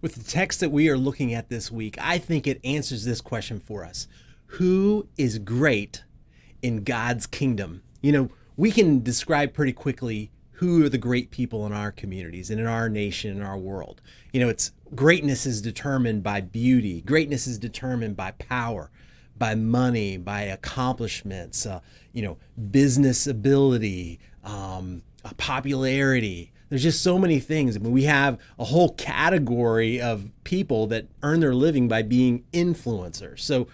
With the text that we are looking at this week, I think it answers this question for us. Who is great in God's kingdom? We can describe pretty quickly who are the great people in our communities and in our nation, in our world. It's greatness is determined by beauty. Greatness is determined by power, by money, by accomplishments, business ability, popularity. There's just so many things. We have a whole category of people that earn their living by being influencers. So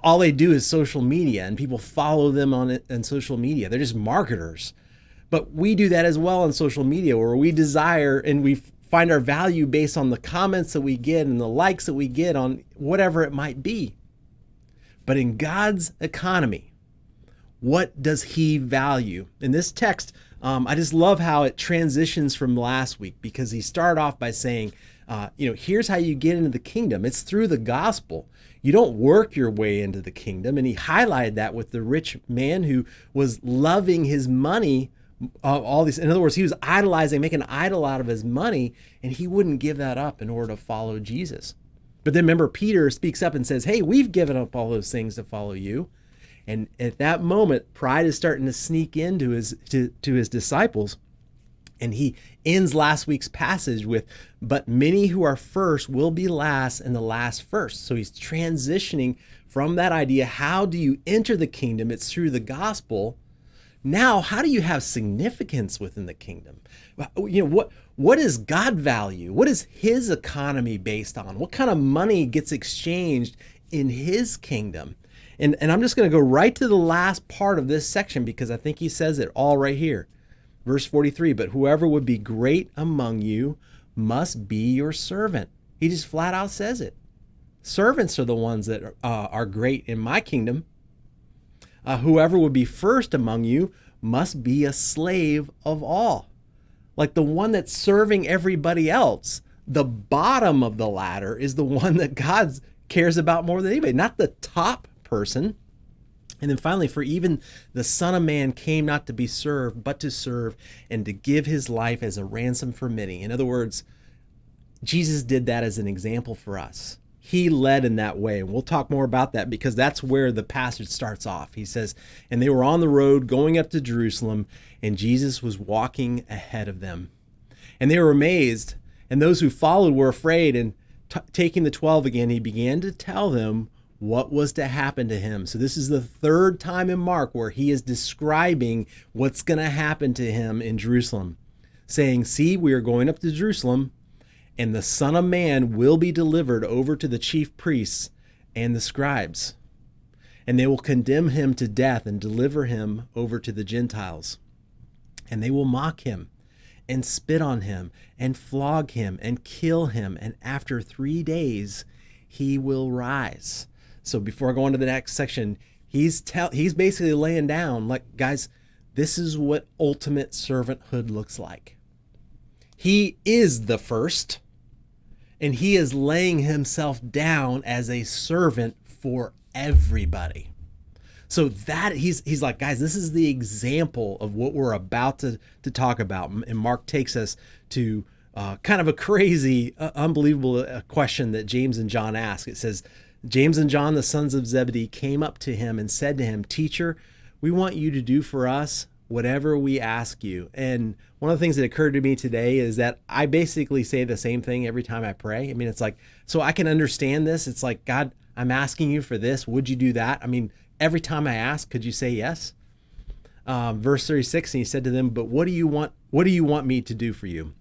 all they do is social media, and people follow them on social media. They're just marketers. But we do that as well on social media, where we desire and we find our value based on the comments that we get and the likes that we get on whatever it might be. But in God's economy, what does he value? In this text, I just love how it transitions from last week, because he started off by saying, here's how you get into the kingdom. It's through the gospel. You don't work your way into the kingdom. And he highlighted that with the rich man who was loving his money. All these, in other words, he was idolizing, making an idol out of his money, and he wouldn't give that up in order to follow Jesus. But then remember, Peter speaks up and says, hey, we've given up all those things to follow you. And at that moment, pride is starting to sneak into his disciples. And he ends last week's passage with, but many who are first will be last, and the last first. So he's transitioning from that idea. How do you enter the kingdom? It's through the gospel. Now, how do you have significance within the kingdom? What does God value? What is his economy based on? What kind of money gets exchanged in his kingdom? And I'm just going to go right to the last part of this section, because I think he says it all right here. Verse 43, but whoever would be great among you must be your servant. He just flat out says it. Servants are the ones that are great in my kingdom. Whoever would be first among you must be a slave of all. Like the one that's serving everybody else, the bottom of the ladder is the one that God cares about more than anybody, not the top person. And then finally, for even the Son of Man came not to be served, but to serve and to give his life as a ransom for many. In other words, Jesus did that as an example for us. He led in that way. And we'll talk more about that, because that's where the passage starts off. He says, and they were on the road going up to Jerusalem, and Jesus was walking ahead of them. And they were amazed, and those who followed were afraid. And taking the 12 again, he began to tell them what was to happen to him. So this is the third time in Mark where he is describing what's going to happen to him in Jerusalem, saying, see, we are going up to Jerusalem, and the Son of Man will be delivered over to the chief priests and the scribes, and they will condemn him to death and deliver him over to the Gentiles. And they will mock him and spit on him and flog him and kill him. And after 3 days, he will rise. So before I go on to the next section, he's basically laying down, like, guys, this is what ultimate servanthood looks like. He is the first, and he is laying himself down as a servant for everybody. So that he's like, guys, this is the example of what we're about to talk about. And Mark takes us to kind of a crazy, unbelievable question that James and John ask. It says, James and John, the sons of Zebedee, came up to him and said to him, Teacher, we want you to do for us whatever we ask you. And one of the things that occurred to me today is that I basically say the same thing every time I pray. I mean, it's like, so I can understand this. It's like, God, I'm asking you for this. Would you do that? I mean, every time I ask, could you say yes? Verse 36, and he said to them, but what do you want? What do you want me to do for you?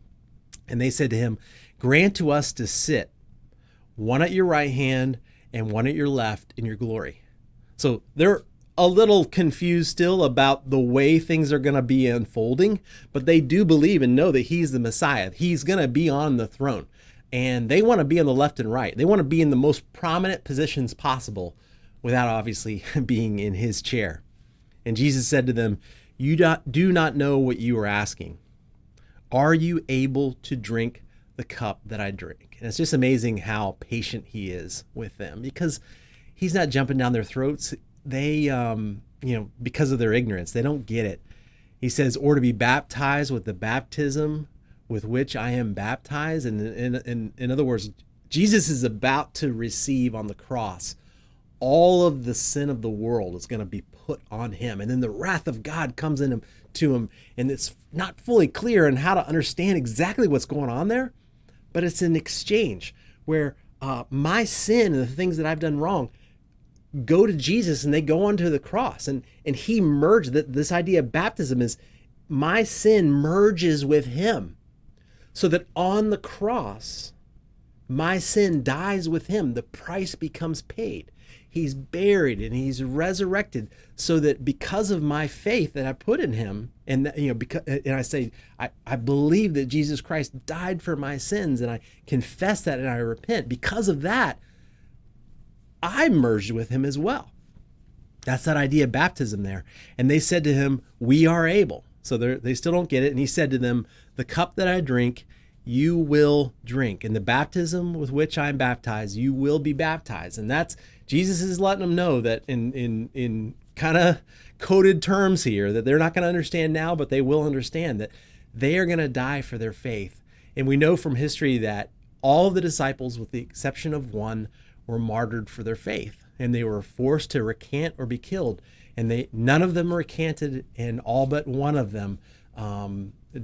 And they said to him, grant to us to sit, one at your right hand and one at your left in your glory. So they're a little confused still about the way things are going to be unfolding, but they do believe and know that he's the Messiah. He's going to be on the throne, and they want to be on the left and right. They want to be in the most prominent positions possible without obviously being in his chair. And Jesus said to them, you do not know what you are asking. Are you able to drink the cup that I drink? And it's just amazing how patient he is with them, because he's not jumping down their throats. They, because of their ignorance, they don't get it. He says, or to be baptized with the baptism with which I am baptized. And in other words, Jesus is about to receive on the cross all of the sin of the world is going to be put on him. And then the wrath of God comes in to him. And it's not fully clear on how to understand exactly what's going on there, but it's an exchange where my sin and the things that I've done wrong go to Jesus and they go onto the cross. And he merged that. This idea of baptism is my sin merges with him, so that on the cross, my sin dies with him. The price becomes paid. He's buried and he's resurrected, so that because of my faith that I put in him, and I say, I believe that Jesus Christ died for my sins, and I confess that and I repent. Because of that, I merged with him as well. That's that idea of baptism there. And they said to him, we are able. So they still don't get it. And he said to them, the cup that I drink, you will drink. And the baptism with which I'm baptized, you will be baptized. And that's, Jesus is letting them know that in kind of coded terms here, that they're not going to understand now, but they will understand that they are going to die for their faith. And we know from history that all of the disciples, with the exception of one, were martyred for their faith, and they were forced to recant or be killed. And none of them recanted, and all but one of them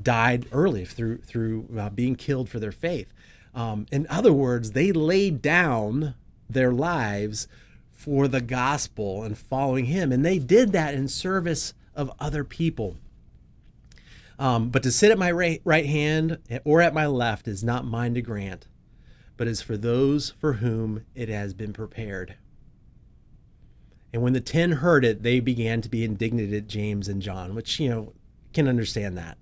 died early through being killed for their faith. In other words, they laid down their lives for the gospel and following him, and they did that in service of other people. But to sit at my right hand or at my left is not mine to grant, but is for those for whom it has been prepared. And when the 10 heard it, they began to be indignant at James and John, which, can understand that.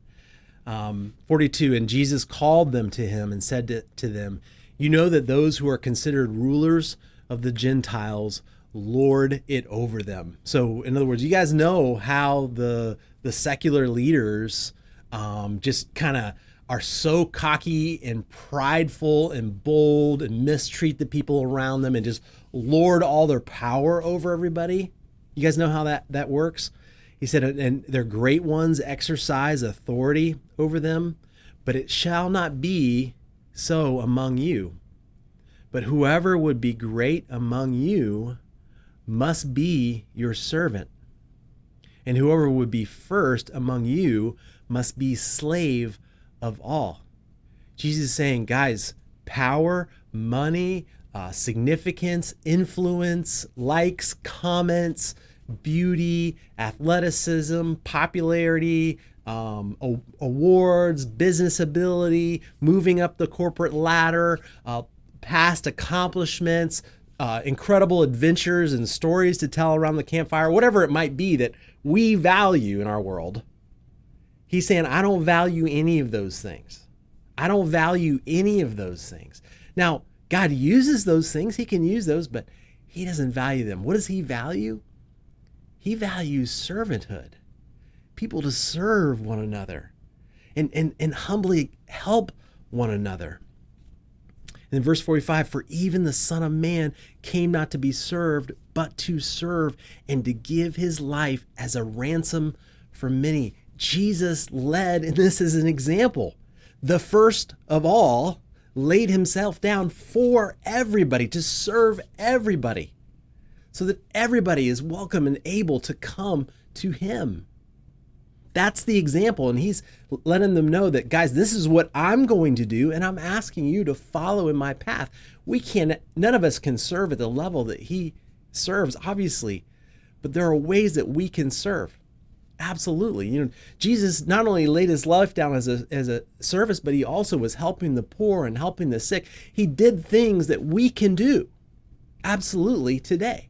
42, and Jesus called them to him and said to them, you know that those who are considered rulers of the Gentiles lord it over them. So in other words, you guys know how the secular leaders just kind of are so cocky and prideful and bold and mistreat the people around them and just lord all their power over everybody. You guys know how that works? He said, and their great ones exercise authority over them, but it shall not be so among you. But whoever would be great among you must be your servant. And whoever would be first among you must be slave of all. Jesus is saying, guys, power, money, significance, influence, likes, comments, beauty, athleticism, popularity, awards, business ability, moving up the corporate ladder, past accomplishments, incredible adventures and stories to tell around the campfire, whatever it might be that we value in our world. He's saying, I don't value any of those things. I don't value any of those things. Now, God uses those things. He can use those, but he doesn't value them. What does he value? He values servanthood, people to serve one another and humbly help one another. And in verse 45, for even the Son of Man came not to be served, but to serve and to give his life as a ransom for many. Jesus led, and this is an example, the first of all laid himself down for everybody, to serve everybody, so that everybody is welcome and able to come to him. That's the example. And he's letting them know that, guys, this is what I'm going to do, and I'm asking you to follow in my path. None of us can serve at the level that he serves, obviously, but there are ways that we can serve. Absolutely. Jesus not only laid his life down as a service, but he also was helping the poor and helping the sick. He did things that we can do absolutely today.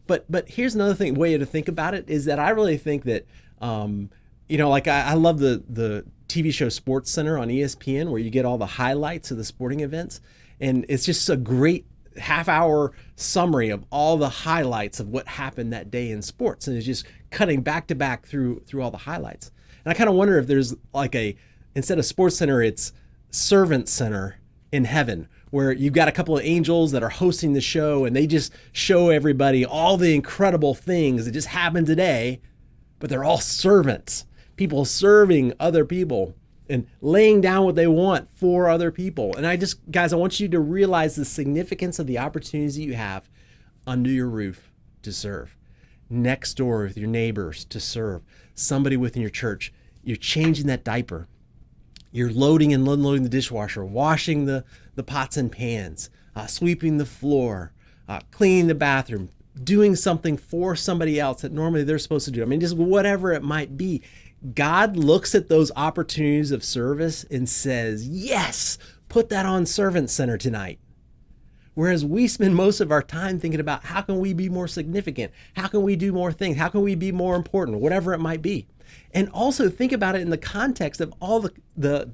But here's another way to think about it is that I really think that, I love the TV show Sports Center on ESPN, where you get all the highlights of the sporting events. And it's just a great half-hour summary of all the highlights of what happened that day in sports. And it's just cutting back to back through all the highlights. And I kind of wonder if there's instead of Sports Center, it's Servant Center in heaven, where you've got a couple of angels that are hosting the show, and they just show everybody all the incredible things that just happened today, but they're all servants, people serving other people. and laying down what they want for other people. And guys, I want you to realize the significance of the opportunities that you have under your roof to serve, next door with your neighbors to serve, somebody within your church. You're changing that diaper. You're loading and unloading the dishwasher, washing the pots and pans, sweeping the floor, cleaning the bathroom, doing something for somebody else that normally they're supposed to do. I mean, just whatever it might be. God looks at those opportunities of service and says, yes, put that on Servant Center tonight. Whereas we spend most of our time thinking about how can we be more significant? How can we do more things? How can we be more important? Whatever it might be. And also think about it in the context of all the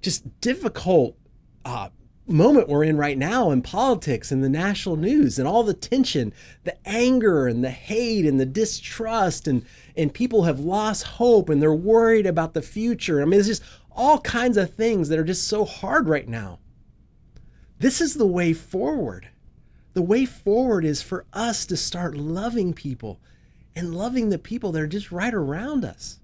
just difficult moment we're in right now in politics and the national news and all the tension, the anger and the hate and the distrust, and people have lost hope and they're worried about the future. I mean, there's just all kinds of things that are just so hard right now. This is the way forward. The way forward is for us to start loving people and loving the people that are just right around us.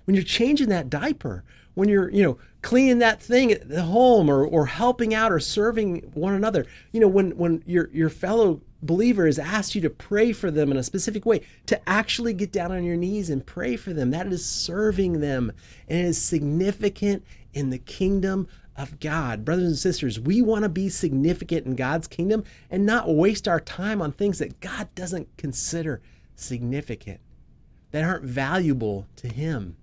When you're changing that diaper, when you're, cleaning that thing at the home or helping out or serving one another, when your fellow believer has asked you to pray for them in a specific way, to actually get down on your knees and pray for them, that is serving them, and it is significant in the kingdom of God. Brothers and sisters, we want to be significant in God's kingdom and not waste our time on things that God doesn't consider significant, that aren't valuable to him.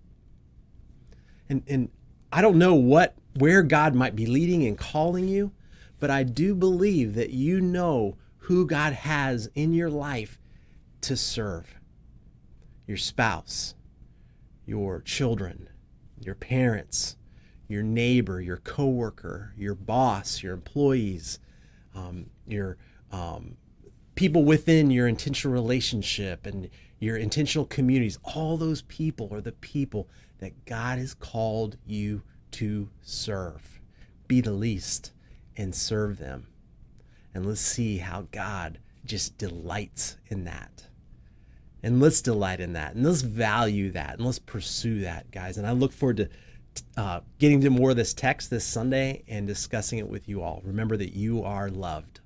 And I don't know where God might be leading and calling you, but I do believe that you know who God has in your life to serve. Your spouse, your children, your parents, your neighbor, your coworker, your boss, your employees, your people within your intentional relationship and your intentional communities. All those people are the people that God has called you to serve. Be the least and serve them. And let's see how God just delights in that. And let's delight in that. And let's value that. And let's pursue that, guys. And I look forward to getting to more of this text this Sunday and discussing it with you all. Remember that you are loved.